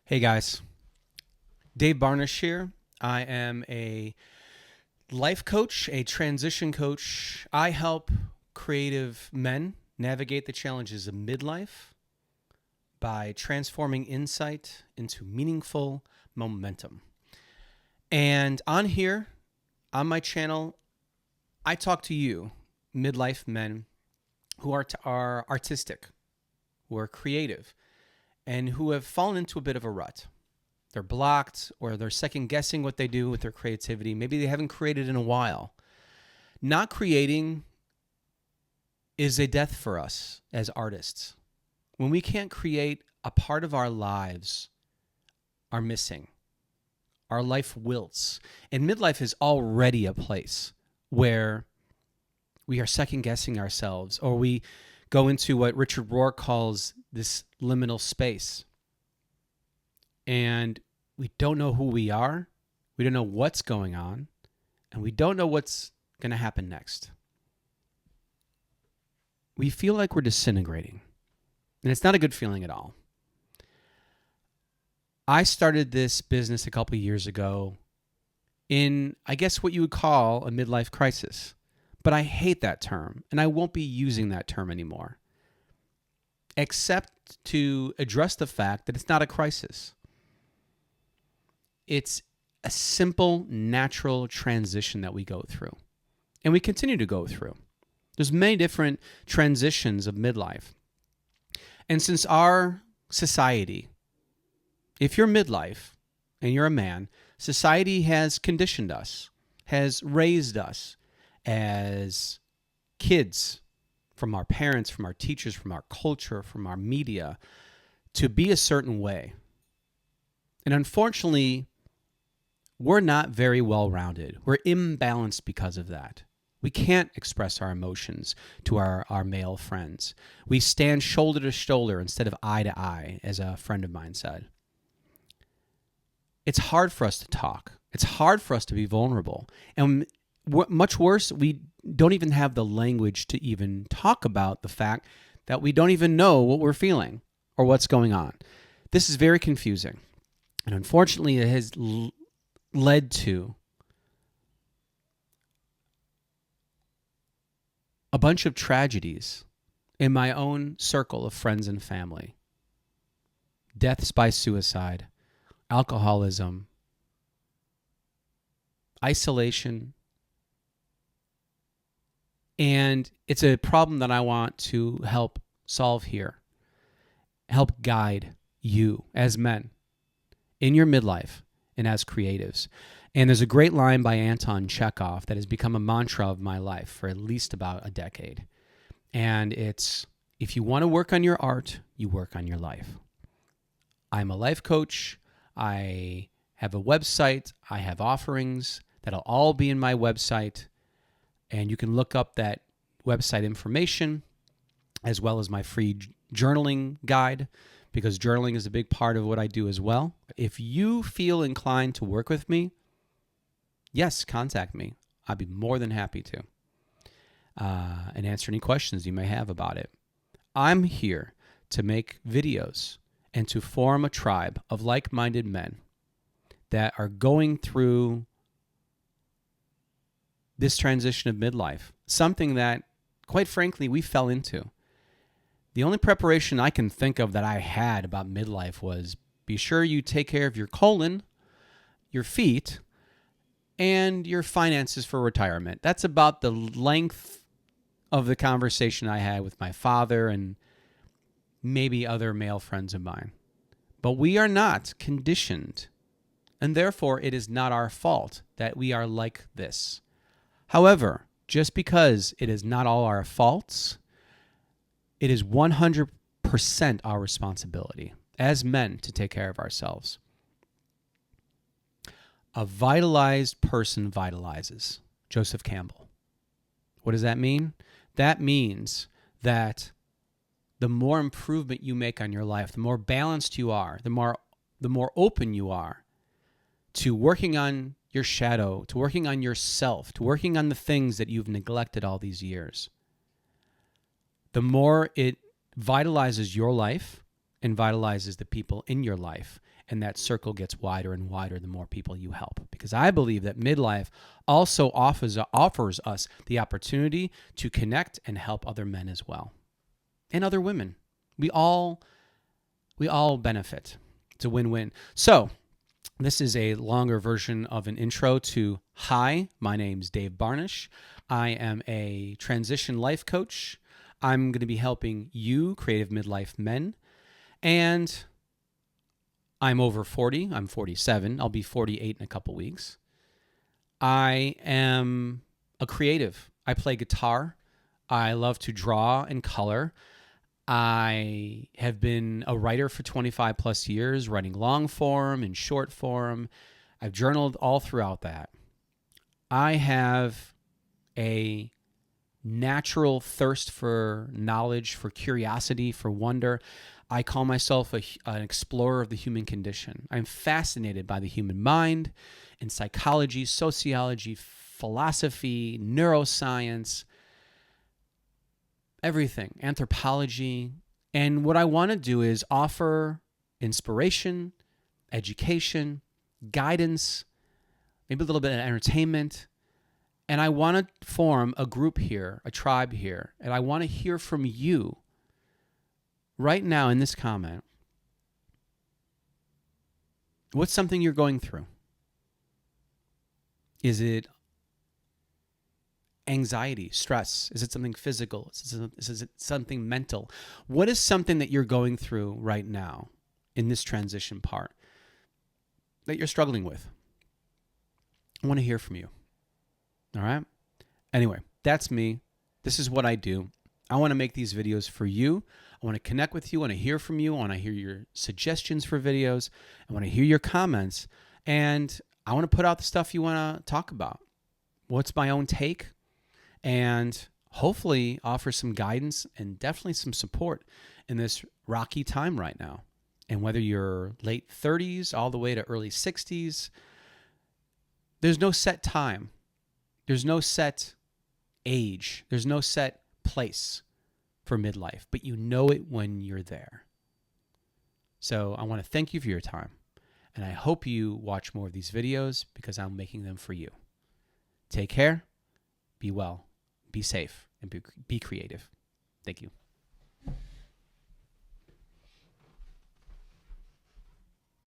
Hey guys, Dave Barnish here. I am a life coach, a transition coach. I help creative men navigate the challenges of midlife by transforming insight into meaningful momentum. And on here, on my channel, I talk to you, midlife men who are artistic, who are creative, and who have fallen into a bit of a rut. They're blocked or they're second guessing what they do with their creativity. Maybe they haven't created in a while. Not creating is a death for us as artists. When we can't create, a part of our lives are missing. Our life wilts. And midlife is already a place where we are second guessing ourselves, or we go into what Richard Rohr calls this liminal space. And we don't know who we are, we don't know what's going on, and we don't know what's going to happen next. We feel like we're disintegrating, and it's not a good feeling at all. I started this business a couple years ago in, I guess, what you would call a midlife crisis. But I hate that term, and I won't be using that term anymore, except to address the fact that it's not a crisis. It's a simple, natural transition that we go through, and we continue to go through. There's many different transitions of midlife. And since our society, if you're midlife and you're a man, society has conditioned us, has raised us as kids, from our parents, from our teachers, from our culture, from our media, to be a certain way. And unfortunately, we're not very well-rounded. We're imbalanced because of that. We can't express our emotions to our male friends. We stand shoulder to shoulder instead of eye to eye, as a friend of mine said. It's hard for us to talk. It's hard for us to be vulnerable. And much worse, we don't even have the language to even talk about the fact that we don't even know what we're feeling or what's going on. This is very confusing. And unfortunately, it has led to a bunch of tragedies in my own circle of friends and family. Deaths by suicide, alcoholism, isolation. And it's a problem that I want to help solve here, help guide you as men in your midlife and as creatives. And there's a great line by Anton Chekhov that has become a mantra of my life for at least about a decade. And it's, if you want to work on your art, you work on your life. I'm a life coach. I have a website. I have offerings that'll all be in my website. And you can look up that website information as well as my free journaling guide, because journaling is a big part of what I do as well. If you feel inclined to work with me, yes, contact me. I'd be more than happy to and answer any questions you may have about it. I'm here to make videos and to form a tribe of like-minded men that are going through this transition of midlife, something that, quite frankly, we fell into. The only preparation I can think of that I had about midlife was, be sure you take care of your colon, your feet, and your finances for retirement. That's about the length of the conversation I had with my father and maybe other male friends of mine. But we are not conditioned, and therefore it is not our fault that we are like this. However, just because it is not all our faults, it is 100% our responsibility as men to take care of ourselves. A vitalized person vitalizes. Joseph Campbell. What does that mean? That means that the more improvement you make on your life, the more balanced you are, the more open you are to working on your shadow, to working on yourself, to working on the things that you've neglected all these years, the more it vitalizes your life and vitalizes the people in your life. And that circle gets wider and wider the more people you help. Because I believe that midlife also offers us the opportunity to connect and help other men as well. And other women. We all benefit. It's a win-win. So this is a longer version of an intro to hi, my name's Dave Barnish. I am a transition life coach. I'm going to be helping you, creative midlife men. And I'm over 40. I'm 47. I'll be 48 in a couple weeks. I am a creative. I play guitar. I love to draw and color. I have been a writer for 25 plus years, writing long form and short form. I've journaled all throughout that. I have a natural thirst for knowledge, for curiosity, for wonder. I call myself an explorer of the human condition. I'm fascinated by the human mind and psychology, sociology, philosophy, neuroscience, everything, anthropology. And what I want to do is offer inspiration, education, guidance, maybe a little bit of entertainment. And I want to form a group here, a tribe here. And I want to hear from you right now in this comment. What's something you're going through? Is it anxiety, stress? Is it something physical? Is it something mental? What is something that you're going through right now in this transition part that you're struggling with? I want to hear from you. All right? Anyway, that's me. This is what I do. I want to make these videos for you. I want to connect with you. I want to hear from you. I want to hear your suggestions for videos. I want to hear your comments. And I want to put out the stuff you want to talk about. What's my own take? And hopefully offer some guidance and definitely some support in this rocky time right now. And whether you're late 30s all the way to early 60s, there's no set time. There's no set age. There's no set place for midlife, but you know it when you're there. So I want to thank you for your time. And I hope you watch more of these videos because I'm making them for you. Take care, be well, be safe, and be creative. Thank you.